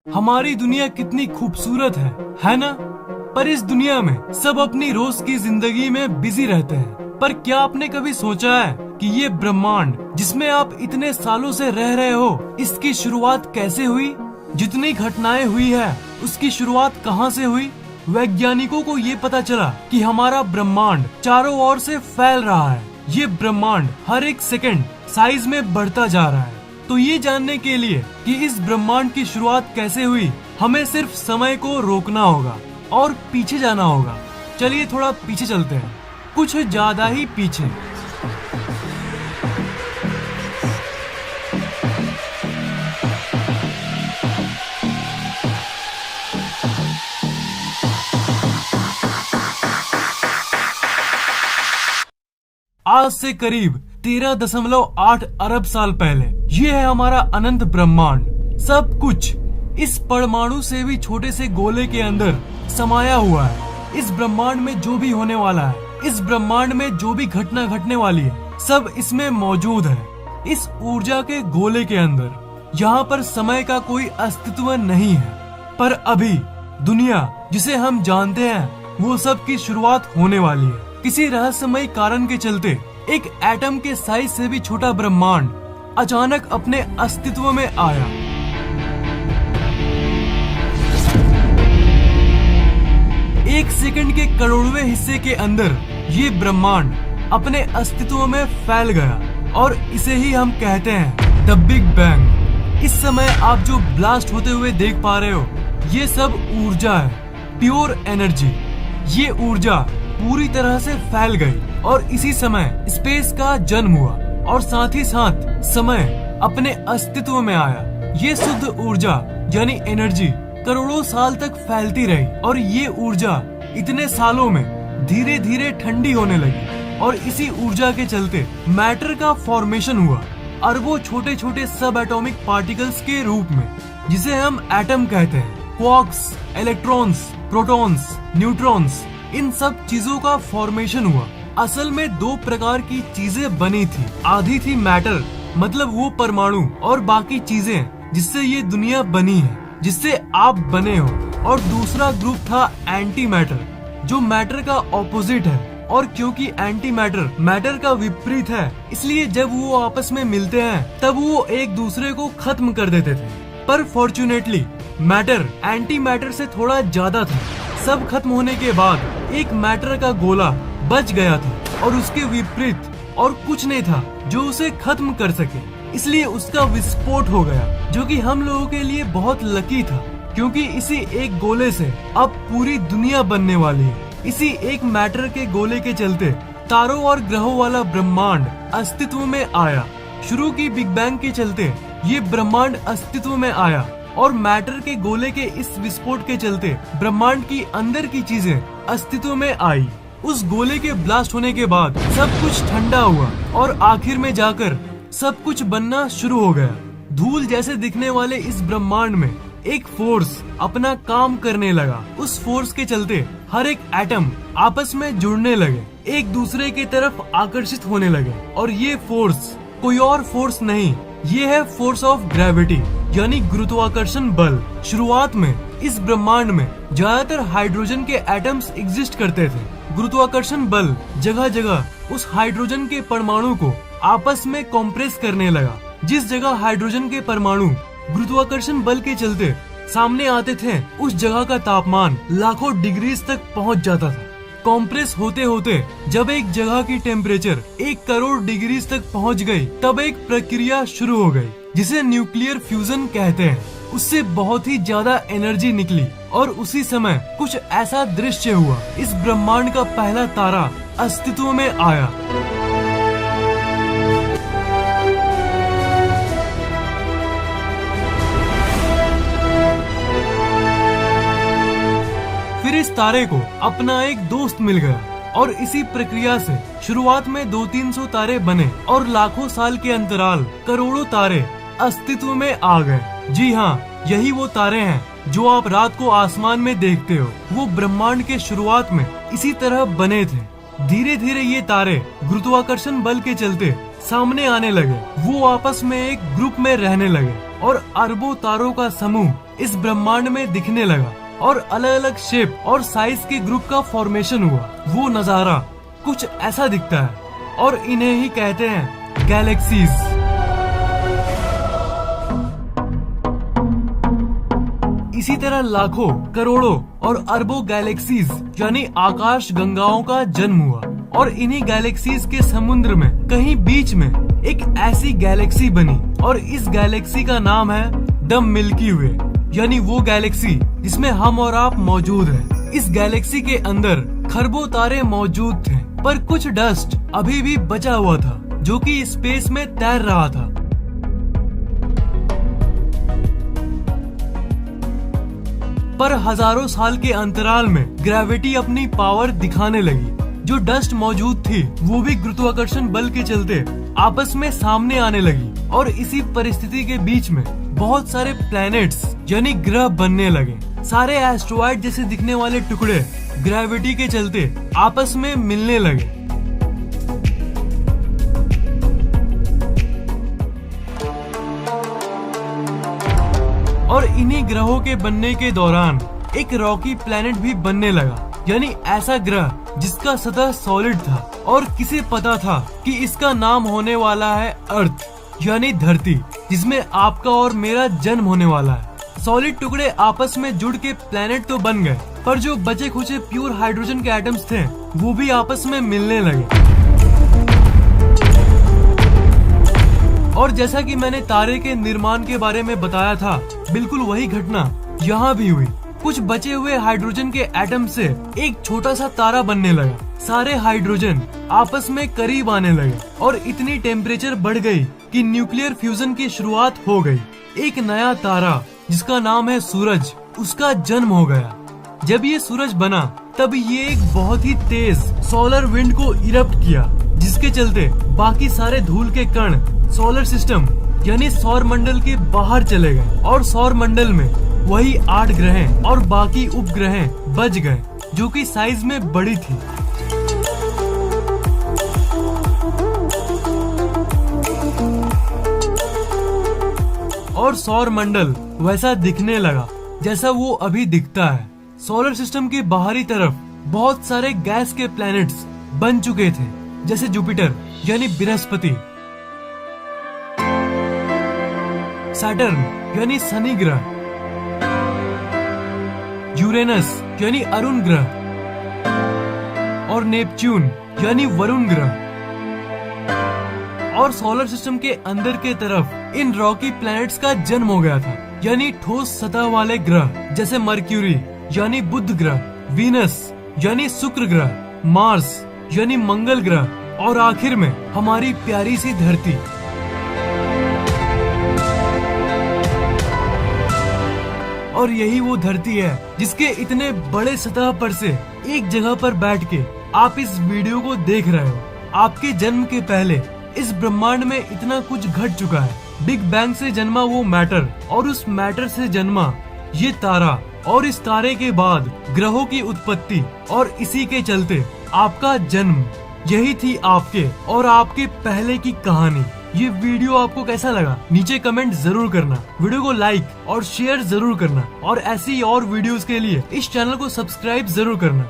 हमारी दुनिया कितनी खूबसूरत है ना? पर इस दुनिया में सब अपनी रोज की जिंदगी में बिजी रहते हैं। पर क्या आपने कभी सोचा है कि ये ब्रह्मांड जिसमें आप इतने सालों से रह रहे हो, इसकी शुरुआत कैसे हुई? जितनी घटनाएं हुई है, उसकी शुरुआत कहाँ से हुई? वैज्ञानिकों को ये पता चला कि हमारा ब्रह्मांड चारों ओर से फैल रहा है। ये ब्रह्मांड हर एक सेकंड साइज में बढ़ता जा रहा है। तो ये जानने के लिए कि इस ब्रह्मांड की शुरुआत कैसे हुई, हमें सिर्फ समय को रोकना होगा और पीछे जाना होगा। चलिए थोड़ा पीछे चलते हैं, कुछ ज्यादा ही पीछे। आज से करीब 13.8 अरब साल पहले ये है हमारा अनंत ब्रह्मांड। सब कुछ इस परमाणु से भी छोटे से गोले के अंदर समाया हुआ है। इस ब्रह्मांड में जो भी होने वाला है, इस ब्रह्मांड में जो भी घटना घटने वाली है, सब इसमें मौजूद है। इस ऊर्जा के गोले के अंदर यहाँ पर समय का कोई अस्तित्व नहीं है। पर अभी दुनिया जिसे हम जानते हैं, वो सब की शुरुआत होने वाली है। किसी रहस्यमय कारण के चलते एक एटम के साइज से भी छोटा ब्रह्मांड अचानक अपने अस्तित्व में आया। एक सेकंड के करोड़वें हिस्से के अंदर ये ब्रह्मांड अपने अस्तित्व में फैल गया और इसे ही हम कहते हैं द बिग बैंग। इस समय आप जो ब्लास्ट होते हुए देख पा रहे हो, ये सब ऊर्जा है, प्योर एनर्जी। ये ऊर्जा पूरी तरह से फैल गई और इसी समय स्पेस का जन्म हुआ और साथ ही साथ समय अपने अस्तित्व में आया। ये शुद्ध ऊर्जा यानी एनर्जी करोड़ों साल तक फैलती रही और ये ऊर्जा इतने सालों में धीरे धीरे ठंडी होने लगी और इसी ऊर्जा के चलते मैटर का फॉर्मेशन हुआ, अरबों छोटे छोटे सब एटॉमिक पार्टिकल्स के रूप में, जिसे हम एटम कहते हैं। क्वार्क्स, इलेक्ट्रॉन्स, प्रोटॉन्स, न्यूट्रॉन्स, इन सब चीजों का फॉर्मेशन हुआ। असल में दो प्रकार की चीजें बनी थी। आधी थी मैटर, मतलब वो परमाणु और बाकी चीजें जिससे ये दुनिया बनी है, जिससे आप बने हो। और दूसरा ग्रुप था एंटी मैटर, जो मैटर का ऑपोजिट है। और क्योंकि एंटी मैटर मैटर का विपरीत है, इसलिए जब वो आपस में मिलते हैं तब वो एक दूसरे को खत्म कर देते थे। पर फॉर्चुनेटली मैटर एंटी मैटर से थोड़ा ज्यादा था। सब खत्म होने के बाद एक मैटर का गोला बच गया था और उसके विपरीत और कुछ नहीं था जो उसे खत्म कर सके। इसलिए उसका विस्फोट हो गया, जो कि हम लोगों के लिए बहुत लकी था, क्योंकि इसी एक गोले से अब पूरी दुनिया बनने वाली है। इसी एक मैटर के गोले के चलते तारों और ग्रहों वाला ब्रह्मांड अस्तित्व में आया। शुरू की बिग बैंग के चलते ये ब्रह्मांड अस्तित्व में आया और मैटर के गोले के इस विस्फोट के चलते ब्रह्मांड की अंदर की चीजें अस्तित्व में आई। उस गोले के ब्लास्ट होने के बाद सब कुछ ठंडा हुआ और आखिर में जाकर सब कुछ बनना शुरू हो गया। धूल जैसे दिखने वाले इस ब्रह्मांड में एक फोर्स अपना काम करने लगा। उस फोर्स के चलते हर एक एटम आपस में जुड़ने लगे, एक दूसरे की तरफ आकर्षित होने लगे। और ये फोर्स कोई और फोर्स नहीं, ये है फोर्स ऑफ ग्रेविटी यानी गुरुत्वाकर्षण बल। शुरुआत में इस ब्रह्मांड में ज्यादातर हाइड्रोजन के एटम्स एग्जिस्ट करते थे। गुरुत्वाकर्षण बल जगह जगह उस हाइड्रोजन के परमाणु को आपस में कॉम्प्रेस करने लगा। जिस जगह हाइड्रोजन के परमाणु गुरुत्वाकर्षण बल के चलते सामने आते थे, उस जगह का तापमान लाखों डिग्रीज तक पहुंच जाता था। कॉम्प्रेस होते होते जब एक जगह की टेम्परेचर 1 करोड़ डिग्रीज तक पहुंच गई, तब एक प्रक्रिया शुरू हो गई जिसे न्यूक्लियर फ्यूजन कहते हैं। उससे बहुत ही ज्यादा एनर्जी निकली और उसी समय कुछ ऐसा दृश्य हुआ। इस ब्रह्मांड का पहला तारा अस्तित्व में आया। फिर इस तारे को अपना एक दोस्त मिल गया और इसी प्रक्रिया से शुरुआत में 200-300 तारे बने और लाखों साल के अंतराल करोड़ों तारे अस्तित्व में आ गए। जी हाँ, यही वो तारे हैं जो आप रात को आसमान में देखते हो। वो ब्रह्मांड के शुरुआत में इसी तरह बने थे। धीरे धीरे ये तारे गुरुत्वाकर्षण बल के चलते सामने आने लगे। वो आपस में एक ग्रुप में रहने लगे और अरबों तारों का समूह इस ब्रह्मांड में दिखने लगा और अलग अलग शेप और साइज के ग्रुप का फॉर्मेशन हुआ। वो नजारा कुछ ऐसा दिखता है और इन्हें ही कहते हैं गैलेक्सीज। इसी तरह लाखों, करोड़ों और अरबों गैलेक्सीज यानी आकाश गंगाओं का जन्म हुआ और इन्हीं गैलेक्सीज के समुद्र में कहीं बीच में एक ऐसी गैलेक्सी बनी और इस गैलेक्सी का नाम है द मिल्की वे, यानी वो गैलेक्सी जिसमें हम और आप मौजूद हैं। इस गैलेक्सी के अंदर खरबों तारे मौजूद थे, पर कुछ डस्ट अभी भी बचा हुआ था जो कि स्पेस में तैर रहा था। पर हजारों साल के अंतराल में ग्रेविटी अपनी पावर दिखाने लगी। जो डस्ट मौजूद थी वो भी गुरुत्वाकर्षण बल के चलते आपस में सामने आने लगी और इसी परिस्थिति के बीच में बहुत सारे प्लैनेट्स यानी ग्रह बनने लगे। सारे एस्ट्रॉइड जैसे दिखने वाले टुकड़े ग्रेविटी के चलते आपस में मिलने लगे। और इन्हीं ग्रहों के बनने के दौरान एक रॉकी प्लैनेट भी बनने लगा, यानी ऐसा ग्रह जिसका सतह सॉलिड था और किसे पता था कि इसका नाम होने वाला है अर्थ यानी धरती, जिसमें आपका और मेरा जन्म होने वाला है। सॉलिड टुकड़े आपस में जुड़ के प्लैनेट तो बन गए, पर जो बचे खुचे प्योर हाइड्रोजन के एटम्स थे वो भी आपस में मिलने लगे। और जैसा कि मैंने तारे के निर्माण के बारे में बताया था, बिल्कुल वही घटना यहाँ भी हुई। कुछ बचे हुए हाइड्रोजन के एटम से एक छोटा सा तारा बनने लगा। सारे हाइड्रोजन आपस में करीब आने लगे और इतनी टेम्परेचर बढ़ गई कि न्यूक्लियर फ्यूजन की शुरुआत हो गई। एक नया तारा जिसका नाम है सूरज, उसका जन्म हो गया। जब ये सूरज बना तब ये एक बहुत ही तेज सोलर विंड को इरप्ट किया, जिसके चलते बाकी सारे धूल के कण सोलर सिस्टम यानी सौर मंडल के बाहर चले गए और सौर मंडल में वही 8 ग्रह और बाकी उपग्रह बच गए जो कि साइज में बड़ी थी। और सौर मंडल वैसा दिखने लगा जैसा वो अभी दिखता है। सोलर सिस्टम के बाहरी तरफ बहुत सारे गैस के प्लैनेट्स बन चुके थे, जैसे जुपिटर यानी बृहस्पति, सैटर्न यानी शनि ग्रह, यूरेनस यानी अरुण ग्रह और नेपच्यून यानी वरुण ग्रह। और सोलर सिस्टम के अंदर के तरफ इन रॉकी प्लैनेट्स का जन्म हो गया था, यानी ठोस सतह वाले ग्रह जैसे मर्क्यूरी यानी बुध ग्रह, वीनस यानी शुक्र ग्रह, मार्स यानी मंगल ग्रह और आखिर में हमारी प्यारी सी धरती। और यही वो धरती है जिसके इतने बड़े सतह पर से एक जगह पर बैठ के आप इस वीडियो को देख रहे हो। आपके जन्म के पहले इस ब्रह्मांड में इतना कुछ घट चुका है। बिग बैंग से जन्मा वो मैटर और उस मैटर से जन्मा ये तारा और इस तारे के बाद ग्रहों की उत्पत्ति और इसी के चलते आपका जन्म। यही थी आपके और आपके पहले की कहानी। ये वीडियो आपको कैसा लगा नीचे कमेंट जरूर करना, वीडियो को लाइक और शेयर जरूर करना और ऐसी और वीडियोस के लिए इस चैनल को सब्सक्राइब जरूर करना।